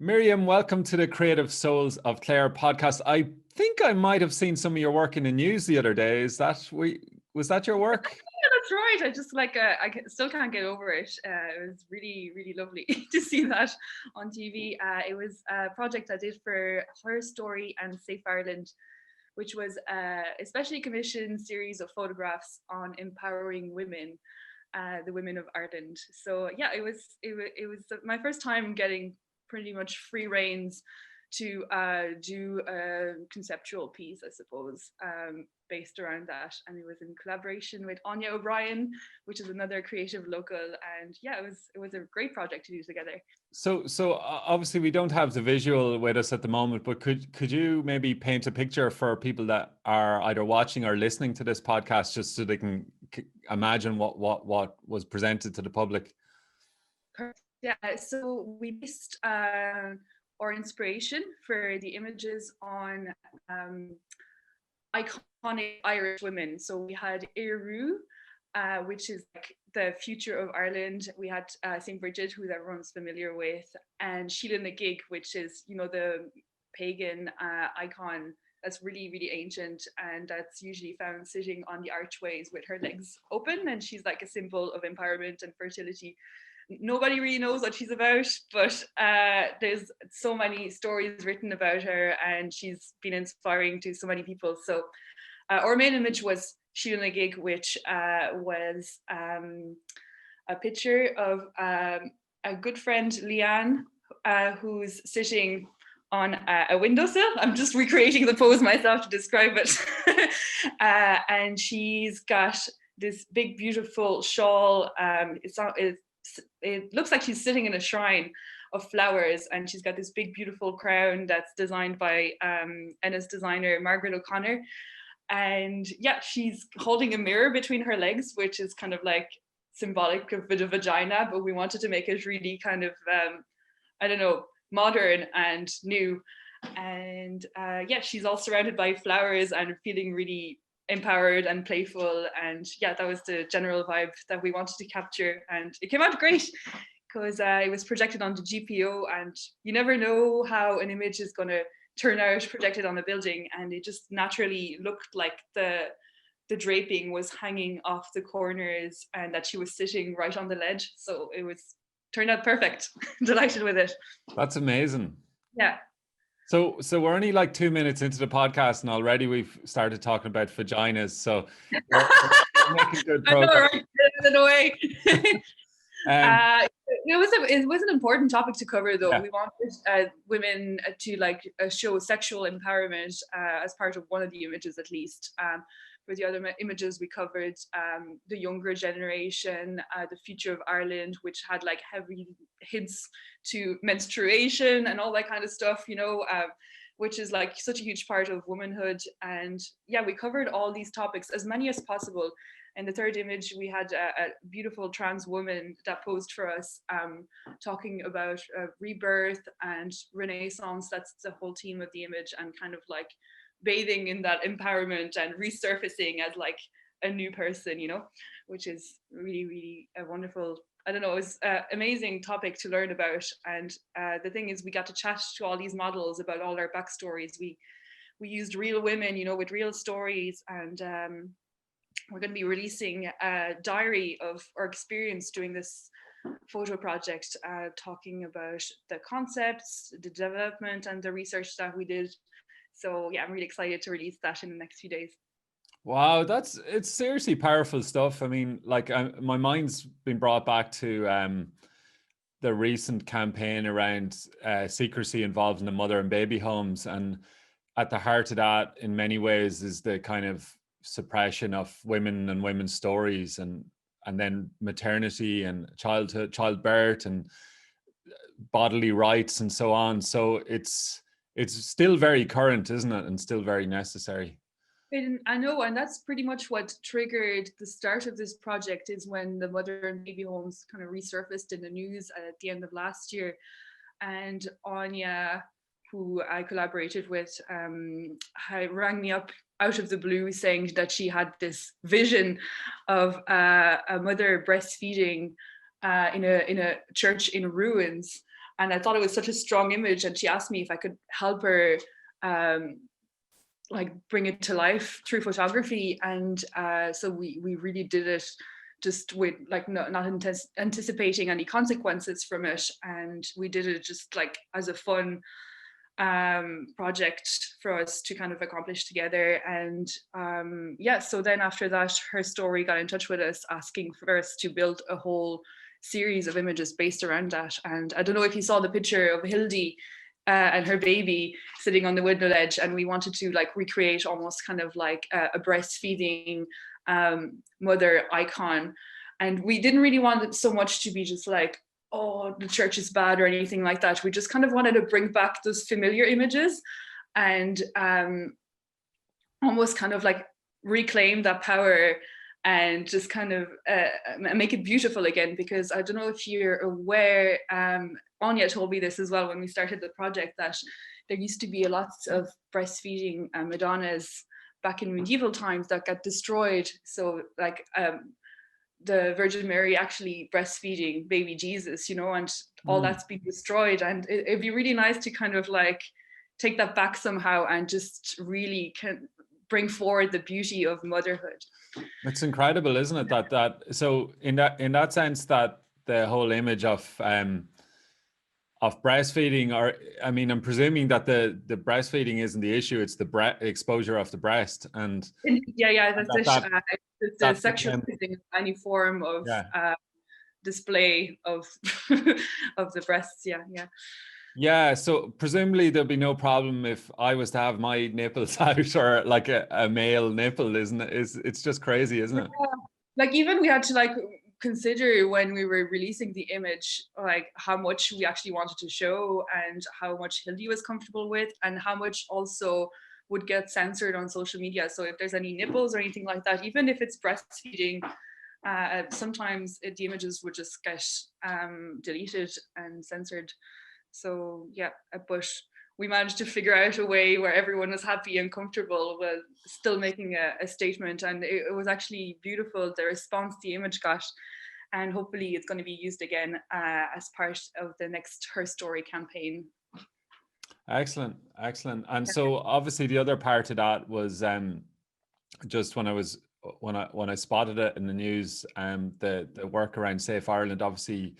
Myriam, welcome to the Creative Souls of Clare podcast. I think I might have seen some of your work in the news the other day. Was that your work? Yeah, that's right. I just still can't get over it. It was really, really lovely to see that on TV. It was a project I did for Her Story and Safe Ireland, which was a specially commissioned series of photographs on empowering women, the women of Ireland. So yeah, it was my first time getting pretty much free reins to do a conceptual piece, I suppose, based around that. And it was in collaboration with Anya O'Brien, which is another creative local. And yeah, it was a great project to do together. So obviously we don't have the visual with us at the moment, but could you maybe paint a picture for people that are either watching or listening to this podcast, just so they can imagine what was presented to the public? Perfect. Yeah, so we based our inspiration for the images on iconic Irish women. So we had Iru, which is like the future of Ireland. We had St. Bridget, who everyone's familiar with, and Sheila na Gig, which is, the pagan icon that's really, really ancient, and that's usually found sitting on the archways with her legs open, and she's like a symbol of empowerment and fertility. Nobody really knows what she's about, but there's so many stories written about her, and she's been inspiring to so many people. So our main image was Sheila na Gig, which was a picture of a good friend, Riand, who's sitting on a windowsill. I'm just recreating the pose myself to describe it. And she's got this big, beautiful shawl. It looks like she's sitting in a shrine of flowers, and she's got this big, beautiful crown that's designed by Ennis designer Margaret O'Connor. And yeah, she's holding a mirror between her legs, which is kind of like symbolic of the vagina, but we wanted to make it really kind of, I don't know, modern and new. And yeah, she's all surrounded by flowers and feeling really empowered and playful. And yeah, that was the general vibe that we wanted to capture. And it came out great because it was projected onto GPO, and you never know how an image is going to turn out projected on a building. And it just naturally looked like the draping was hanging off the corners and that she was sitting right on the ledge. So it was turned out perfect. Delighted with it. That's amazing. Yeah. So we're only like 2 minutes into the podcast, and already we've started talking about vaginas. So we're making good progress. I know, right? In a way. It was an important topic to cover, though. Yeah. We wanted women to show sexual empowerment as part of one of the images, at least. For the other images, we covered the younger generation, the future of Ireland, which had like heavy hints to menstruation and all that kind of stuff, which is like such a huge part of womanhood. And yeah, we covered all these topics, as many as possible. In the third image, we had a beautiful trans woman that posed for us, talking about rebirth and renaissance. That's the whole theme of the image, and kind of like bathing in that empowerment and resurfacing as like a new person, which is really, really a wonderful, I don't know, it was an amazing topic to learn about. And the thing is, we got to chat to all these models about all our backstories. We used real women, with real stories, and we're going to be releasing a diary of our experience doing this photo project, talking about the concepts, the development, and the research that we did. So yeah, I'm really excited to release that in the next few days. Wow, it's seriously powerful stuff. I mean, like my mind's been brought back to the recent campaign around secrecy involving the mother and baby homes, and at the heart of that, in many ways, is the kind of suppression of women and women's stories, and then maternity and childbirth and bodily rights and so on. So it's still very current, isn't it? And still very necessary. I know, and that's pretty much what triggered the start of this project, is when the mother and baby homes kind of resurfaced in the news at the end of last year. And Anya, who I collaborated with, rang me up out of the blue saying that she had this vision of a mother breastfeeding in a church in ruins. And I thought it was such a strong image, and she asked me if I could help her like bring it to life through photography. And so we really did it just with like not anticipating any consequences from it, and we did it just like as a fun project for us to kind of accomplish together. And yeah, so then after that, her story got in touch with us asking for us to build a whole series of images based around that. And I don't know if you saw the picture of Hildy and her baby sitting on the window ledge, and we wanted to like recreate almost kind of like a breastfeeding mother icon. And we didn't really want it so much to be just like, oh, the church is bad or anything like that. We just kind of wanted to bring back those familiar images and almost kind of like reclaim that power and just kind of make it beautiful again. Because I don't know if you're aware, Anya told me this as well when we started the project, that there used to be a lot of breastfeeding Madonnas back in medieval times that got destroyed. So like the Virgin Mary actually breastfeeding baby Jesus, you know, and all that's been destroyed. And it'd be really nice to kind of like take that back somehow and just really can bring forward the beauty of motherhood. It's incredible, isn't it? That so in that sense, that the whole image of breastfeeding, or I mean, I'm presuming that the breastfeeding isn't the issue; it's the exposure of the breast, and it's the sexualizing of any form of display of of the breasts. Yeah. So presumably there'll be no problem if I was to have my nipples out, or like a male nipple, isn't it? It's just crazy, isn't it? Like even we had to like consider when we were releasing the image, like how much we actually wanted to show and how much Hildy was comfortable with, and how much also would get censored on social media. So if there's any nipples or anything like that, even if it's breastfeeding, sometimes the images would just get deleted and censored. So yeah, but we managed to figure out a way where everyone was happy and comfortable while still making a statement. And it was actually beautiful, the response the image got. And hopefully it's going to be used again as part of the next Her Story campaign. Excellent. And so obviously the other part of that was just when I spotted it in the news, the work around Safe Ireland. Obviously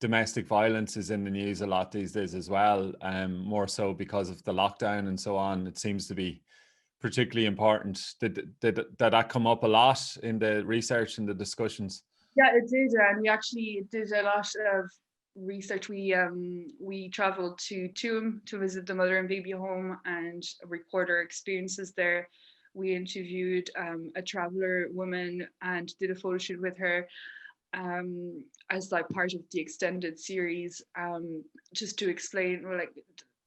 domestic violence is in the news a lot these days as well, more so because of the lockdown and so on. It seems to be particularly important. Did that come up a lot in the research and the discussions? Yeah, it did, and we actually did a lot of research. We traveled to Tuam to visit the mother and baby home and record our experiences there. We interviewed a traveler woman and did a photo shoot with her as like part of the extended series, just to explain, like,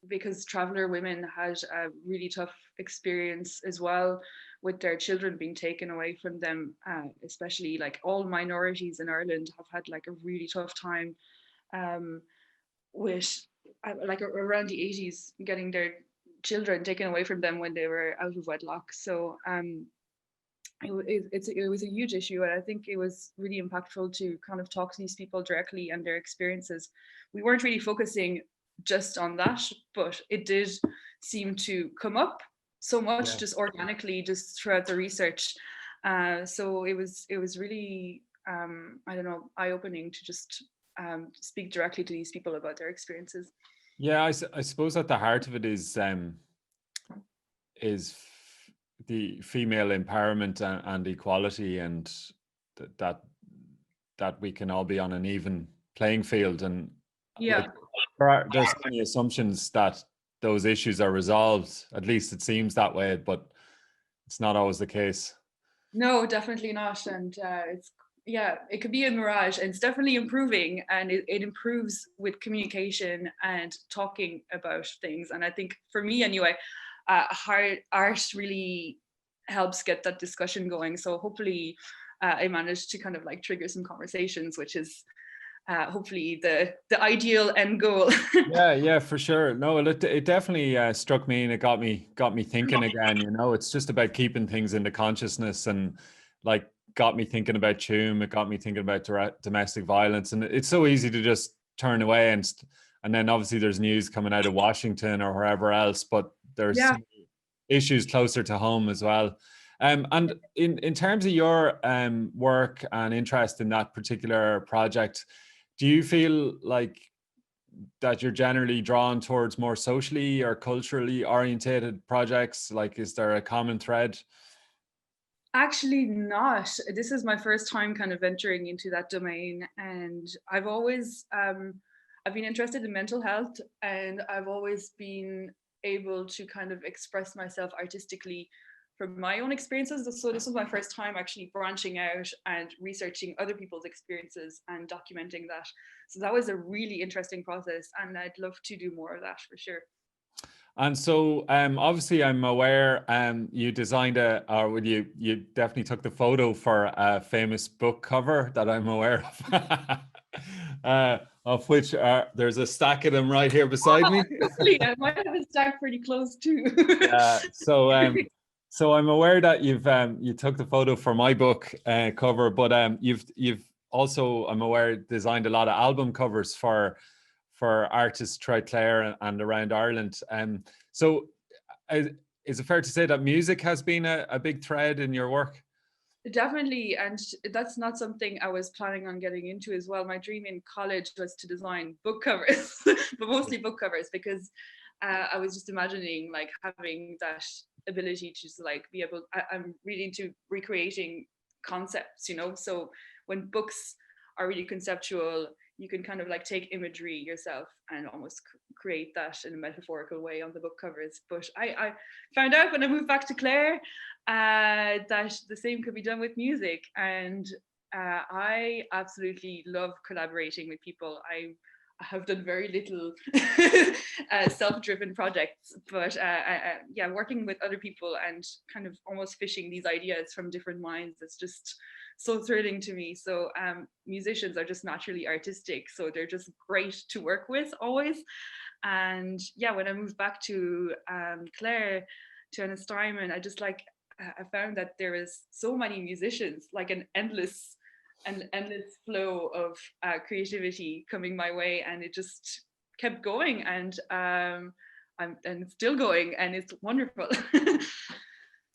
because traveler women had a really tough experience as well with their children being taken away from them, especially like all minorities in Ireland have had like a really tough time with like around the 80s getting their children taken away from them when they were out of wedlock. So it was a huge issue, and I think it was really impactful to kind of talk to these people directly and their experiences. We weren't really focusing just on that, but it did seem to come up so much just organically, just throughout the research. So it was really I don't know, eye-opening to just speak directly to these people about their experiences. Yeah, I suppose at the heart of it is the female empowerment and equality, and that we can all be on an even playing field. And like, there's so many assumptions that those issues are resolved. At least it seems that way, but it's not always the case. No, definitely not. And it could be a mirage, and it's definitely improving, and it improves with communication and talking about things. And I think for me anyway, art really helps get that discussion going. So hopefully I managed to kind of like trigger some conversations, which is hopefully the ideal end goal. Yeah, for sure. No, it definitely struck me, and it got me thinking again. You know, it's just about keeping things into consciousness, and like got me thinking about Tuam. It got me thinking about domestic violence, and it's so easy to just turn away. And and then obviously there's news coming out of Washington or wherever else, but there's Yeah. issues closer to home as well. And in terms of your work and interest in that particular project, do you feel like that you're generally drawn towards more socially or culturally orientated projects? Like, is there a common thread? Actually not. This is my first time kind of venturing into that domain, and I've been interested in mental health, and I've always been able to kind of express myself artistically from my own experiences. So this was my first time actually branching out and researching other people's experiences and documenting that. So that was a really interesting process, and I'd love to do more of that for sure. And so, obviously, I'm aware you designed or would you definitely took the photo for a famous book cover that I'm aware of which there's a stack of them right here beside me. Absolutely, I might have a stack pretty close too. Yeah. So I'm aware that you took the photo for my book cover, but you've also, I'm aware, designed a lot of album covers for artists throughout Clare and around Ireland. So is it fair to say that music has been a big thread in your work? Definitely, and that's not something I was planning on getting into as well. My dream in college was to design book covers, but mostly book covers, because I was just imagining like having that ability to just like be able. I'm really into recreating concepts, you know. So when books are really conceptual, you can kind of like take imagery yourself and almost create that in a metaphorical way on the book covers. But I found out when I moved back to Clare that the same could be done with music. And I absolutely love collaborating with people. I have done very little self-driven projects, but yeah, working with other people and kind of almost fishing these ideas from different minds is just so thrilling to me. So musicians are just naturally artistic, so they're just great to work with always. And yeah, when I moved back to Clare, to Anastaimon, I found that there is so many musicians, like an endless flow of creativity coming my way, and it just kept going, and it's still going, and it's wonderful.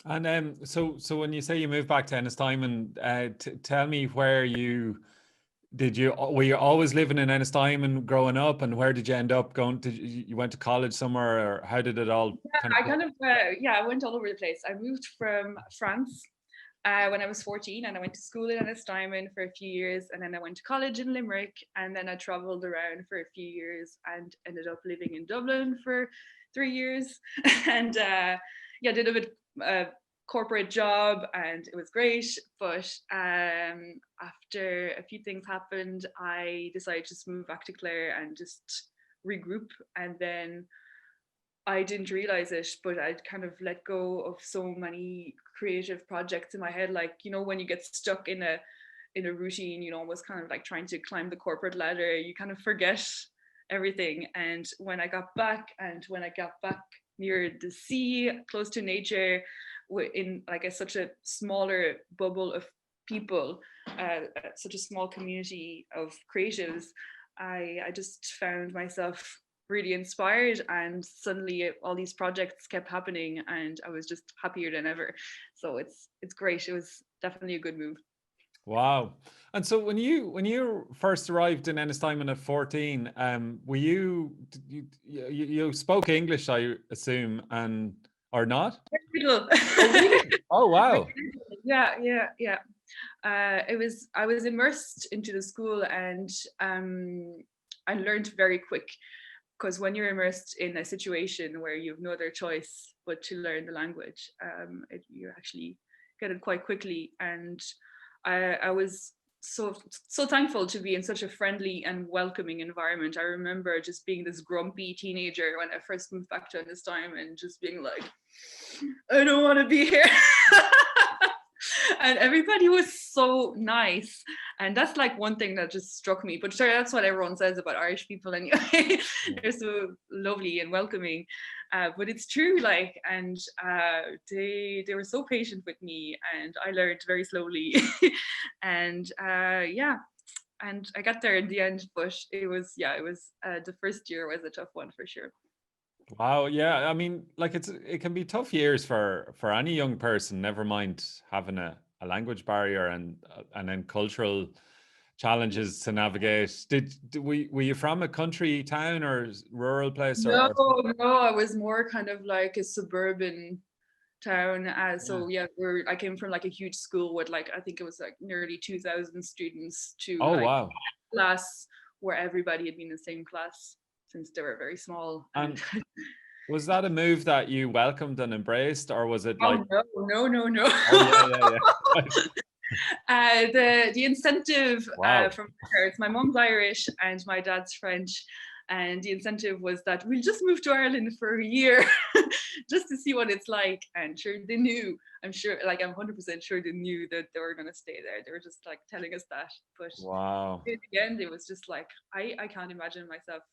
And so when you say you moved back to Ennistymon, tell me where were you always living in Ennistymon growing up, and where did you end up going? You went to college somewhere, or how did it all kind of? I went all over the place. I moved from France when I was 14, and I went to school in Ennistymon for a few years, and then I went to college in Limerick, and then I traveled around for a few years and ended up living in Dublin for 3 years, and did a bit corporate job, and it was great. But after a few things happened, I decided to just move back to Clare and just regroup, and then I didn't realize it, but I'd kind of let go of so many creative projects in my head. Like, you know, when you get stuck in a routine, you know, almost kind of like trying to climb the corporate ladder, you kind of forget everything. And when I got back near the sea, close to nature, in like such a smaller bubble of people, such a small community of creatives, I just found myself really inspired, and suddenly all these projects kept happening, and I was just happier than ever. So it's great. It was definitely a good move. Wow. And so when you first arrived in Ennistymon at 14, were you spoke English, I assume, and or not? Little. Oh, really? Oh, wow. Yeah. I was immersed into the school, and I learned very quick, because when you're immersed in a situation where you have no other choice but to learn the language, you actually get it quite quickly. And I was so thankful to be in such a friendly and welcoming environment. I remember just being this grumpy teenager when I first moved back to this time, and just being like, I don't want to be here. And everybody was so nice, and that's like one thing that just struck me. But sure, that's what everyone says about Irish people anyway. They're so lovely and welcoming, but it's true, like, and they were so patient with me, and I learned very slowly. And yeah, and I got there in the end, but it was the first year was a tough one for sure. Wow, yeah. I mean, like it can be tough years for any young person, never mind having a language barrier and then cultural challenges to navigate. Were you from a country town or rural place No, or no, I was more kind of like a suburban town. yeah. So yeah, I came from like a huge school with like I think it was like nearly 2,000 students to Oh like wow. class where everybody had been in the same class since they were very small. And And was that a move that you welcomed and embraced, or was it like, oh no, no, no, oh no. yeah, yeah, yeah. Right. The incentive Wow. from my parents, my mom's Irish and my dad's French, and the incentive was that we'll just move to Ireland for a year just to see what it's like. And sure, they knew. I'm sure, like I'm 100% sure they knew that they were going to stay there. They were just like telling us that. But Wow. in the end, it was just like I can't imagine myself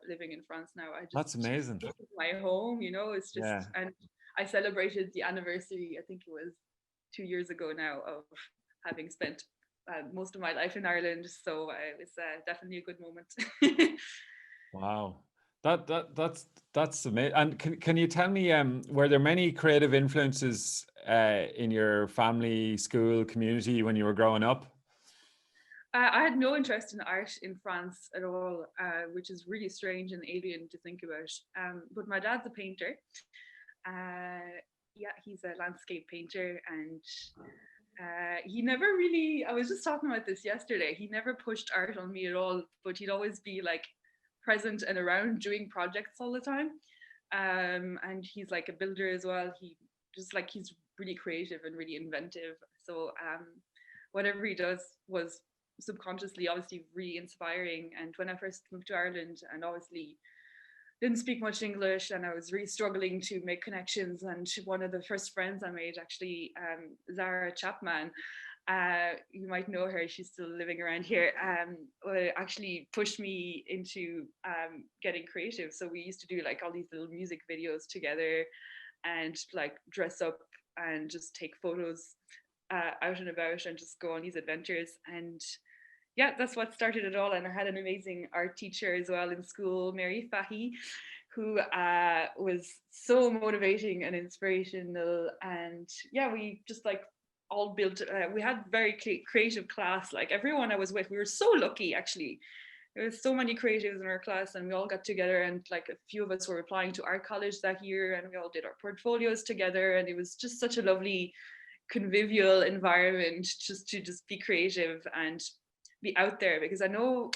living in France now. That's amazing. This is my home, you know. It's just Yeah. and I celebrated the anniversary. I think it was 2 years ago now of having spent most of my life in Ireland. So it was definitely a good moment. Wow. That's amazing. And can you tell me, were there many creative influences in your family, school, community when you were growing up? I had no interest in art in France at all, which is really strange and alien to think about. But my dad's a painter. Yeah, he's a landscape painter, and he never really. I was just talking about this yesterday. He never pushed art on me at all, but he'd always be like present and around doing projects all the time. And he's like a builder as well. He's really creative and really inventive. So whatever he does was subconsciously obviously really inspiring. And when I first moved to Ireland and obviously didn't speak much English and I was really struggling to make connections, and one of the first friends I made actually, Zara Chapman, you might know her, she's still living around here, actually pushed me into getting creative. So we used to do like all these little music videos together and like dress up and just take photos out and about and just go on these adventures. And yeah, that's what started it all. And I had an amazing art teacher as well in school, Mary Fahy, who was so motivating and inspirational. And yeah, we just like all built, we had very creative class. Like everyone I was with, we were so lucky actually. There was so many creatives in our class, and we all got together, and like a few of us were applying to art college that year, and we all did our portfolios together, and it was just such a lovely convivial environment just to just be creative and be out there. Because I know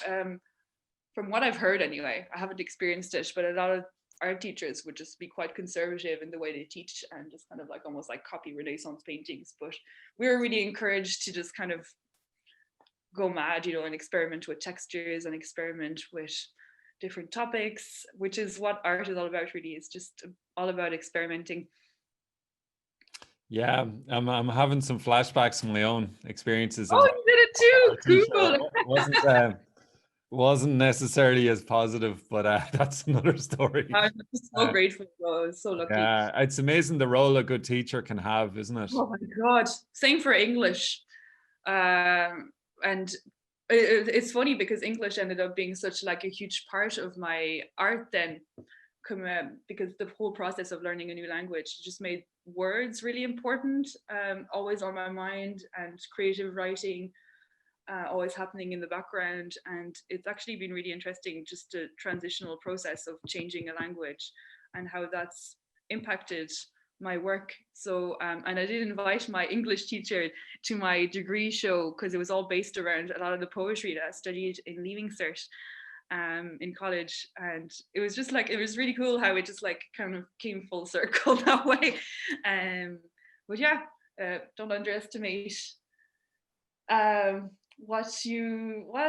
from what I've heard anyway, I haven't experienced it, but a lot of art teachers would just be quite conservative in the way they teach and just kind of like almost like copy Renaissance paintings. But we were really encouraged to just kind of go mad, you know, and experiment with textures and experiment with different topics, which is what art is all about really. It's just all about experimenting. Yeah, I'm having some flashbacks from my own experiences as Oh, an you did it too. art teacher. Cool. Wasn't necessarily as positive, but that's another story. I'm just so Uh, grateful. I was so lucky. yeah, it's amazing the role a good teacher can have, isn't it? Oh my God. Same for English. And it's funny because English ended up being such like a huge part of my art then, because the whole process of learning a new language just made words really important, always on my mind, and creative writing always happening in the background. And it's actually been really interesting, just the transitional process of changing a language and how that's impacted my work. So and I did invite my English teacher to my degree show because it was all based around a lot of the poetry that I studied in Leaving Cert in college. And it was just like, it was really cool how it just like kind of came full circle that way. But yeah, don't underestimate I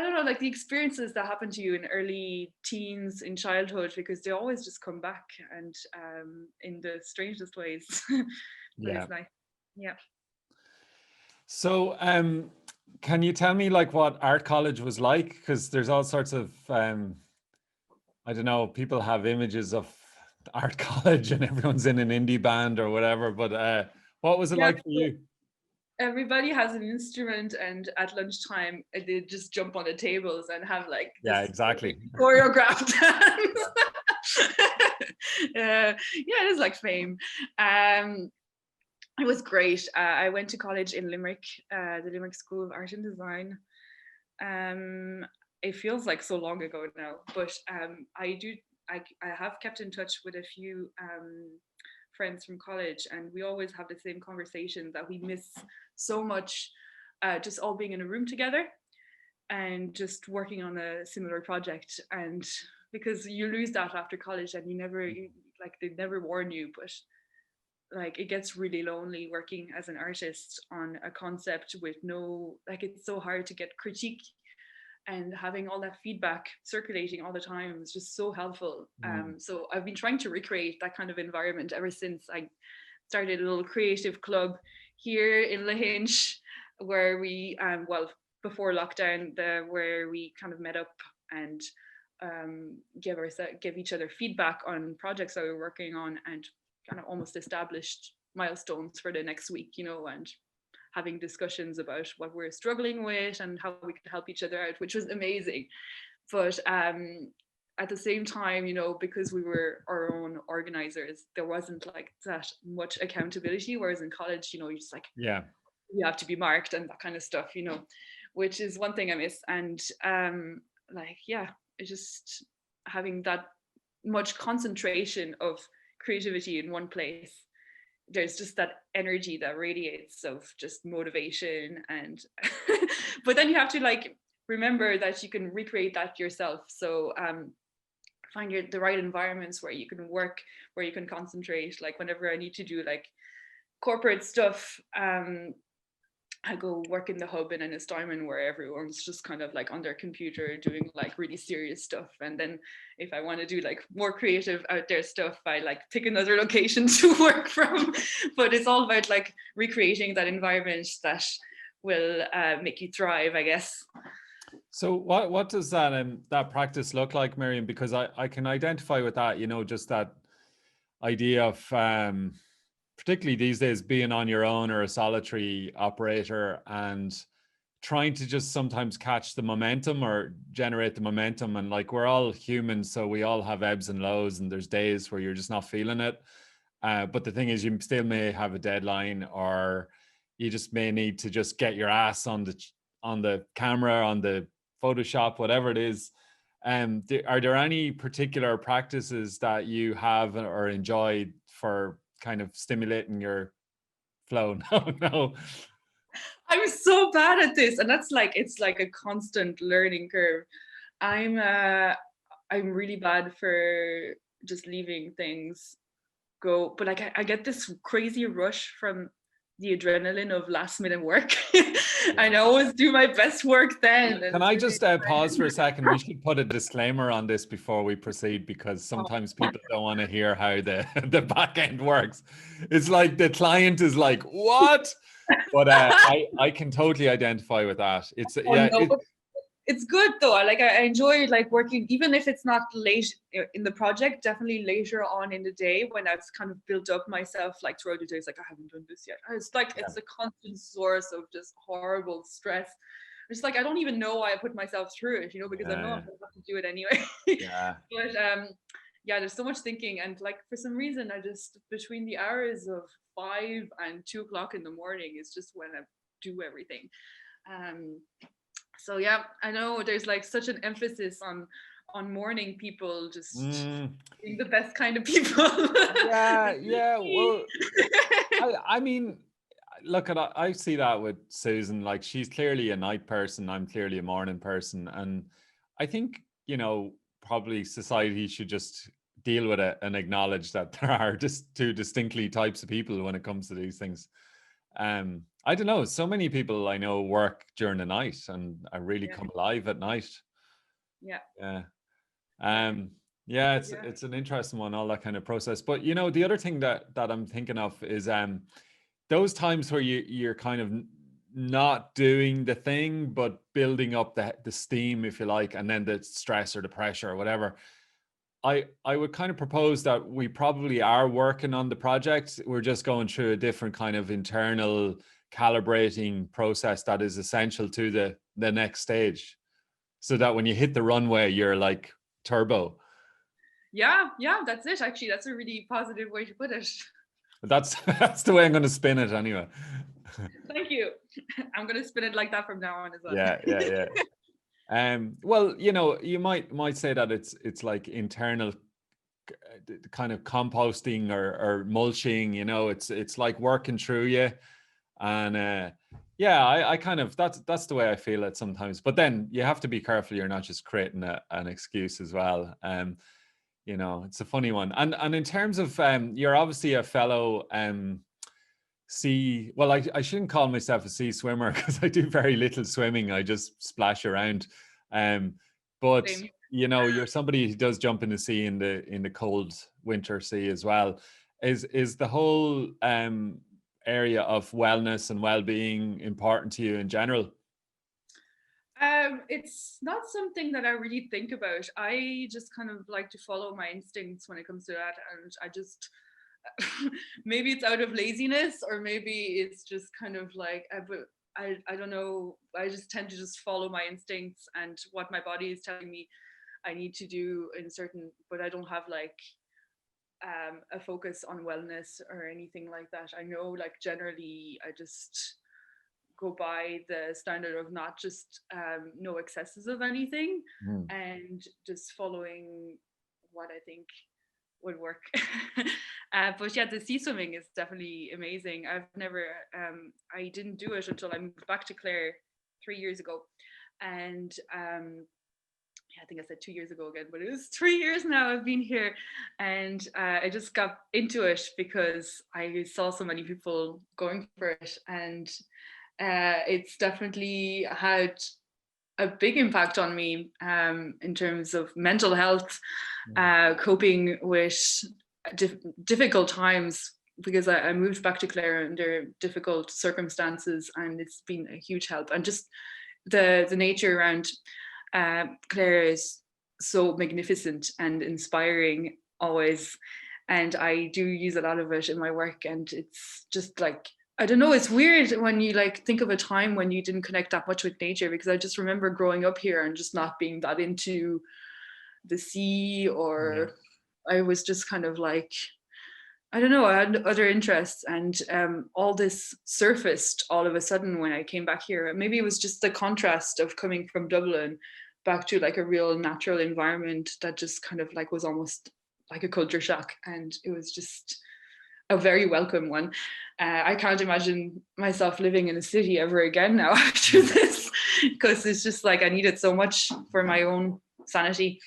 don't know, like the experiences that happen to you in early teens, in childhood, because they always just come back, and in the strangest ways. But Yeah. it's nice. Yeah. So, can you tell me like what art college was like? Because there's all sorts of, I don't know, people have images of art college and everyone's in an indie band or whatever. But what was it Yeah. like for you? everybody has an instrument, and at lunchtime they just jump on the tables and have like this Yeah, exactly. choreographed dance. Yeah, it is like fame. It was great. I went to college in Limerick, the Limerick School of Art and Design. It feels like so long ago now, but I have kept in touch with a few friends from college, and we always have the same conversation that we miss so much, just all being in a room together and just working on a similar project. And because you lose that after college, and like they never warn you, but like it gets really lonely working as an artist on a concept with no, like it's so hard to get critique, and having all that feedback circulating all the time is just so helpful. So I've been trying to recreate that kind of environment ever since I started a little creative club here in Lahinch, where we well, before lockdown, where we kind of met up and give each other feedback on projects that we were working on, and kind of almost established milestones for the next week, and having discussions about what we're struggling with and how we could help each other out, which was amazing. But at the same time, because we were our own organizers, there wasn't like that much accountability. Whereas in college, you're just like, Yeah. you have to be marked and that kind of stuff, which is one thing I miss. And it's just having that much concentration of creativity in one place. There's just that energy that radiates of just motivation, and but then you have to like remember that you can recreate that yourself. So find the right environments where you can work, where you can concentrate. Like whenever I need to do like corporate stuff, I go work in the hub in Ennis Diamond, where everyone's just kind of like on their computer doing like really serious stuff. And then if I want to do like more creative out there stuff, I like pick another location to work from. But it's all about like recreating that environment that will make you thrive, I guess. So what does that practice look like, Myriam? Because I can identify with that, just that idea of particularly these days being on your own or a solitary operator and trying to just sometimes catch the momentum or generate the momentum. And like we're all humans, so we all have ebbs and lows, and there's days where you're just not feeling it. But the thing is, you still may have a deadline, or you just may need to just get your ass on the camera, on the Photoshop, whatever it is. Are there any particular practices that you have or enjoy for kind of stimulating your flow? No. I'm so bad at this, and that's like, it's like a constant learning curve. I'm really bad for just leaving things go, but like I get this crazy rush from the adrenaline of last minute work. And I always do my best work then. Can I just pause for a second? We should put a disclaimer on this before we proceed, because sometimes people don't want to hear how the back end works. It's like the client is like, what? But I can totally identify with that. It's it's good though. I enjoy like working, even if it's not late in the project, definitely later on in the day when I've kind of built up myself like throughout the day. It's like, I haven't done this yet. It's like, it's a constant source of just horrible stress. It's like, I don't even know why I put myself through it, because I know I'm gonna have to do it anyway. Yeah. But there's so much thinking, and like for some reason I just, between the hours of 5 and 2 o'clock in the morning is just when I do everything. So yeah, I know there's like such an emphasis on morning people, just being the best kind of people. Yeah. Well, I mean, look at I see that with Susan. Like, she's clearly a night person. I'm clearly a morning person, and I think probably society should just deal with it and acknowledge that there are just two distinctly types of people when it comes to these things. I don't know. So many people I know work during the night and are really come alive at night. Yeah. It's an interesting one, all that kind of process. But the other thing that I'm thinking of is those times where you're kind of not doing the thing, but building up the steam, if you like, and then the stress or the pressure or whatever. I would kind of propose that we probably are working on the project. We're just going through a different kind of internal calibrating process that is essential to the next stage, so that when you hit the runway, you're like turbo. Yeah, that's it. Actually, that's a really positive way to put it. But that's the way I'm going to spin it anyway. Thank you. I'm going to spin it like that from now on as well. Yeah. Well, you know, you might say that it's like internal kind of composting or mulching. You know, it's like working through you, and yeah, I kind of that's the way I feel it sometimes. But then you have to be careful you're not just creating an excuse as well. You know, it's a funny one. And in terms of you're obviously a fellow sea, well, I shouldn't call myself a sea swimmer because I do very little swimming. I just splash around. But Same. you know, you're somebody who does jump in the sea in the cold winter sea as well. Is the whole area of wellness and well-being important to you in general? It's not something that I really think about. I just kind of like to follow my instincts when it comes to that, and I just maybe it's out of laziness, or maybe it's just kind of like I don't know. I just tend to just follow my instincts and what my body is telling me I need to do in certain. But I don't have like a focus on wellness or anything like that. I know like generally I just go by the standard of not just no excesses of anything, Mm. and just following what I think would work. But yeah, the sea swimming is definitely amazing. I've never, I didn't do it until I moved back to Clare 3 years ago. And yeah, I think I said 2 years ago again, but it was 3 years now I've been here. And I just got into it because I saw so many people going for it. And it's definitely had a big impact on me in terms of mental health, coping with difficult times, because I moved back to Clare under difficult circumstances, and it's been a huge help. And just the nature around Clare is so magnificent and inspiring always, and I do use a lot of it in my work. And it's just like, I don't know, it's weird when you like think of a time when you didn't connect that much with nature, because I just remember growing up here and just not being that into the sea, or I was just kind of like, I don't know, I had other interests, and all this surfaced all of a sudden when I came back here. Maybe it was just the contrast of coming from Dublin back to like a real natural environment that just kind of like was almost like a culture shock, and it was just a very welcome one. I can't imagine myself living in a city ever again now after this, because it's just like I need it so much for my own sanity.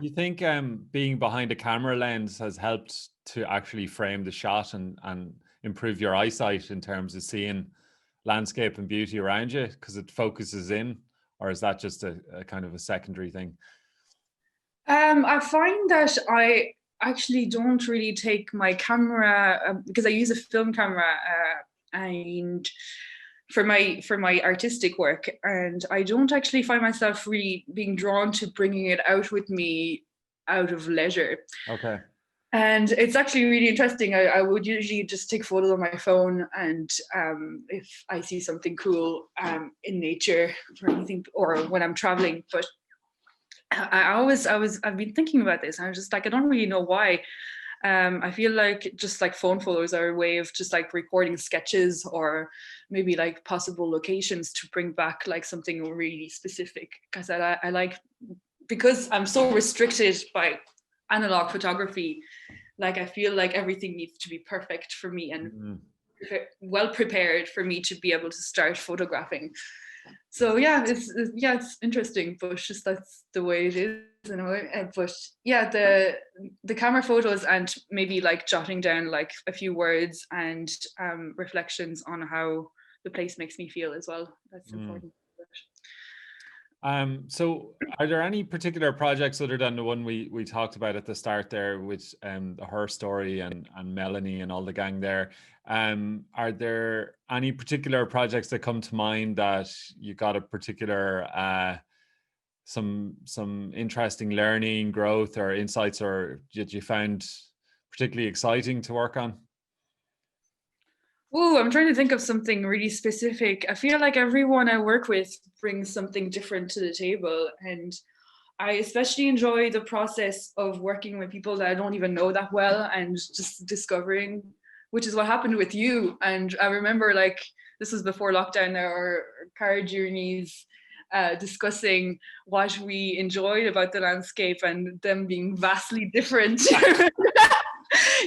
You think being behind a camera lens has helped to actually frame the shot and improve your eyesight in terms of seeing landscape and beauty around you because it focuses in, or is that just a kind of a secondary thing? I find that I actually don't really take my camera because I use a film camera and for my artistic work, and I don't actually find myself really being drawn to bringing it out with me out of leisure. Okay. And it's actually really interesting. I would usually just take photos on my phone, and if I see something cool in nature or anything, or when I'm traveling. But I've been thinking about this, and I was just like, I don't really know why. I feel like just like phone photos are a way of just like recording sketches, or maybe like possible locations to bring back like something really specific. Because I like, because I'm so restricted by analog photography, like I feel like everything needs to be perfect for me and well prepared for me to be able to start photographing. So yeah, it's interesting, but it's just that's the way it is in a way. But yeah, the camera photos and maybe like jotting down like a few words and reflections on how the place makes me feel as well. That's important. So are there any particular projects other than the one we talked about at the start there with Her Story and Melanie and all the gang there? Are there any particular projects that come to mind that you got a particular some interesting learning, growth, or insights, or that you found particularly exciting to work on? Oh, I'm trying to think of something really specific. I feel like everyone I work with brings something different to the table. And I especially enjoy the process of working with people that I don't even know that well and just discovering, which is what happened with you. And I remember, like, this was before lockdown, our car journeys, discussing what we enjoyed about the landscape and them being vastly different.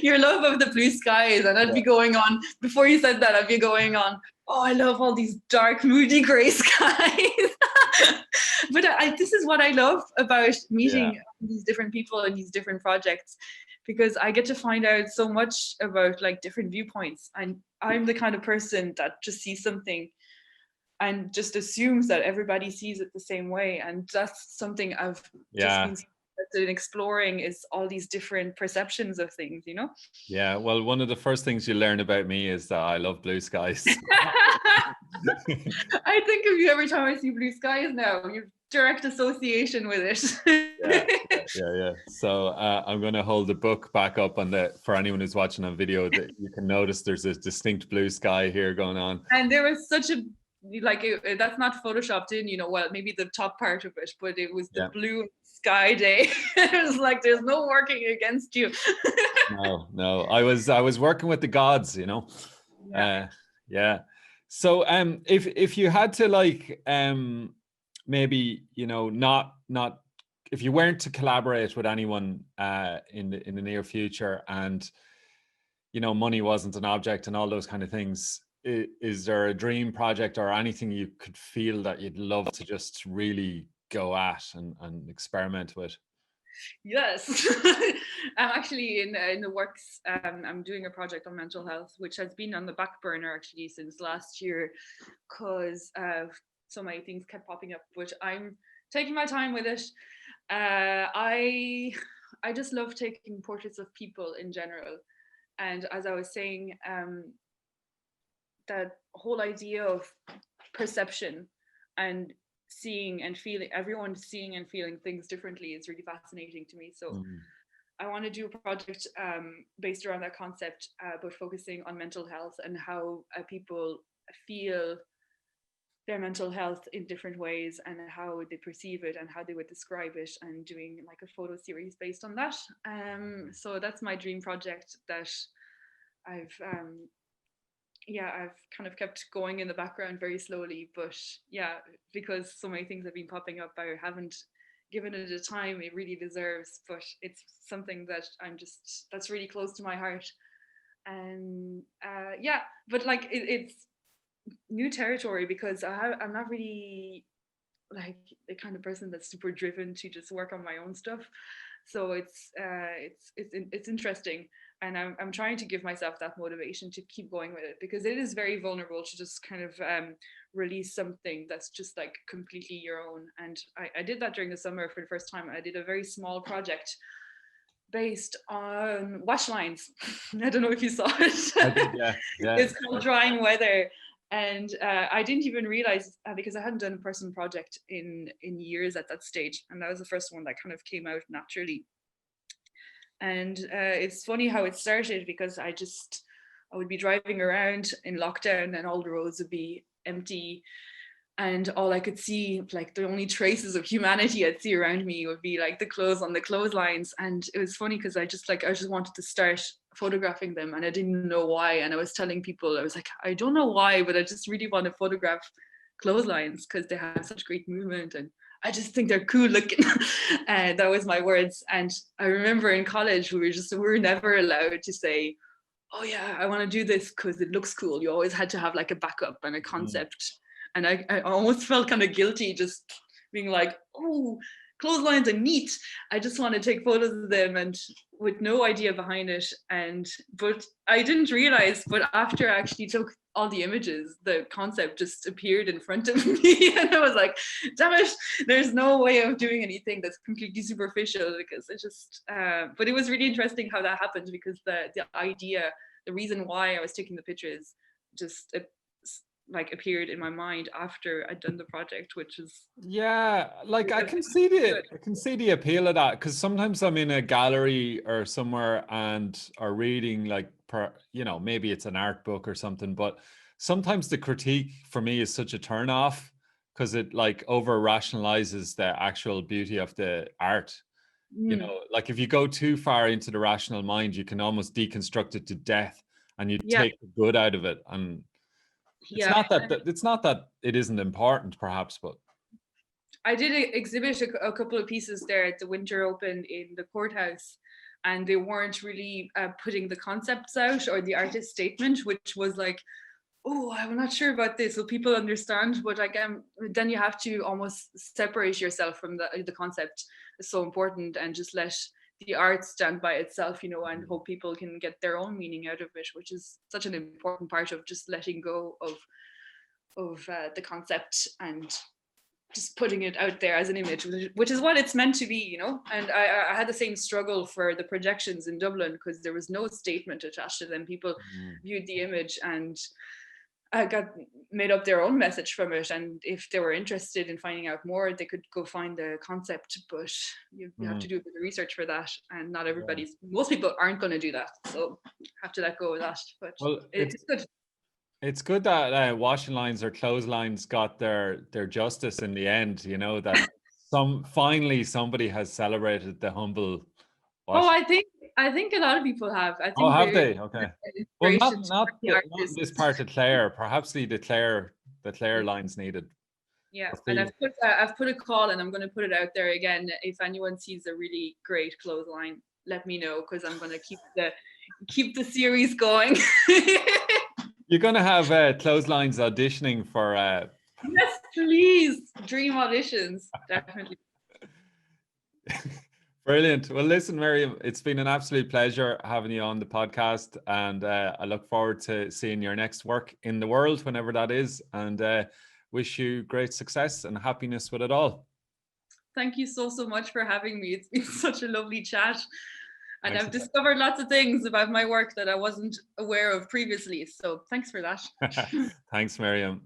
Your love of the blue skies, and I'd Yeah. be going on, before you said that, I'd be going on, oh, I love all these dark, moody gray skies. But this is what I love about Yeah. meeting these different people and these different projects, because I get to find out so much about like different viewpoints. And I'm the kind of person that just sees something and just assumes that everybody sees it the same way. And that's something I've just Yeah. been interested in exploring, is all these different perceptions of things, you know? Yeah. Well, one of the first things you learn about me is that I love blue skies. I think of you every time I see blue skies now. You have direct association with Yeah, it. yeah. So I'm going to hold the book back up on the for anyone who's watching on video, that you can notice there's a distinct blue sky here going on. And there was such a, like, that's not photoshopped in, you know, well, maybe the top part of it, but it was the Yeah. blue sky day. It was like there's no working against you. No. I was working with the gods, you know. Yeah. Yeah. So if you had to like maybe, you know, not if you weren't to collaborate with anyone in the near future, and you know money wasn't an object and all those kind of things, is there a dream project or anything you could feel that you'd love to just really go at and experiment with? Yes. I'm actually in the works. I'm doing a project on mental health, which has been on the back burner actually since last year, because so many things kept popping up. But I'm taking my time with it. I just love taking portraits of people in general, and as I was saying, that whole idea of perception and seeing and feeling, everyone seeing and feeling things differently is really fascinating to me. So Mm. I want to do a project based around that concept, but focusing on mental health and how people feel their mental health in different ways and how they perceive it and how they would describe it, and doing like a photo series based on that. So that's my dream project that I've I've kind of kept going in the background very slowly, but yeah, because so many things have been popping up, I haven't given it the time it really deserves. But it's something that that's really close to my heart. And but like it's new territory, because I'm not really like the kind of person that's super driven to just work on my own stuff. So it's interesting, and I'm trying to give myself that motivation to keep going with it, because it is very vulnerable to just kind of release something that's just like completely your own. And I did that during the summer for the first time. I did a very small project based on wash lines. I don't know if you saw I did, it. yeah. It's called Drying Weather. And I didn't even realize, because I hadn't done a personal project in years at that stage, and that was the first one that kind of came out naturally. And it's funny how it started, because I would be driving around in lockdown and all the roads would be empty, and all I could see, like the only traces of humanity I'd see around me, would be like the clothes on the clotheslines. And it was funny because I just wanted to start photographing them, and I didn't know why. And I was telling people, I was like, I don't know why, but I just really want to photograph clotheslines because they have such great movement, and I just think they're cool looking. And that was my words. And I remember in college we were never allowed to say, oh yeah, I want to do this because it looks cool. You always had to have like a backup and a Mm. concept. And I almost felt kind of guilty just being like, oh, clotheslines are neat. I just want to take photos of them, and with no idea behind it. But I didn't realize, but after I actually took all the images, the concept just appeared in front of me. And I was like, damn it, there's no way of doing anything that's completely superficial, because it just, but it was really interesting how that happened, because the idea, the reason why I was taking the pictures just like appeared in my mind after I'd done the project, which is like I can see the appeal of that, because sometimes I'm in a gallery or somewhere and are reading like maybe it's an art book or something, but sometimes the critique for me is such a turn off because it like over rationalizes the actual beauty of the art. Like if you go too far into the rational mind, you can almost deconstruct it to death and you yeah, take the good out of it. And it's yeah. not that it isn't important, perhaps, but I did exhibit a couple of pieces there at the Winter Open in the courthouse, and they weren't really putting the concepts out or the artist statement, which was like, oh, I'm not sure about this. So people understand, but again, then you have to almost separate yourself from the concept. Is so important, and just let the art stand by itself, and hope people can get their own meaning out of it, which is such an important part of just letting go of the concept and just putting it out there as an image, which is what it's meant to be, And I had the same struggle for the projections in Dublin because there was no statement attached to them. People viewed the image and got made up their own message from it. And if they were interested in finding out more, they could go find the concept, but you have to do a bit of research for that. And not most people aren't going to do that. So have to let go of that. But it's good. It's good that washing lines or clotheslines got their justice in the end. That finally somebody has celebrated the humble. Oh, I think a lot of people have. I Oh, think have they? Okay. Well, not this part of Clare. Perhaps the Clare lines needed. Yeah, and I've put a call, and I'm going to put it out there again. If anyone sees a really great clothesline, let me know, because I'm going to keep the series going. You're going to have clotheslines auditioning for. Yes, please. Dream auditions, definitely. Brilliant. Well, listen, Myriam, it's been an absolute pleasure having you on the podcast, and I look forward to seeing your next work in the world, whenever that is, and wish you great success and happiness with it all. Thank you so much for having me. It's been such a lovely chat. And I've discovered lots of things about my work that I wasn't aware of previously. So thanks for that. Thanks, Myriam.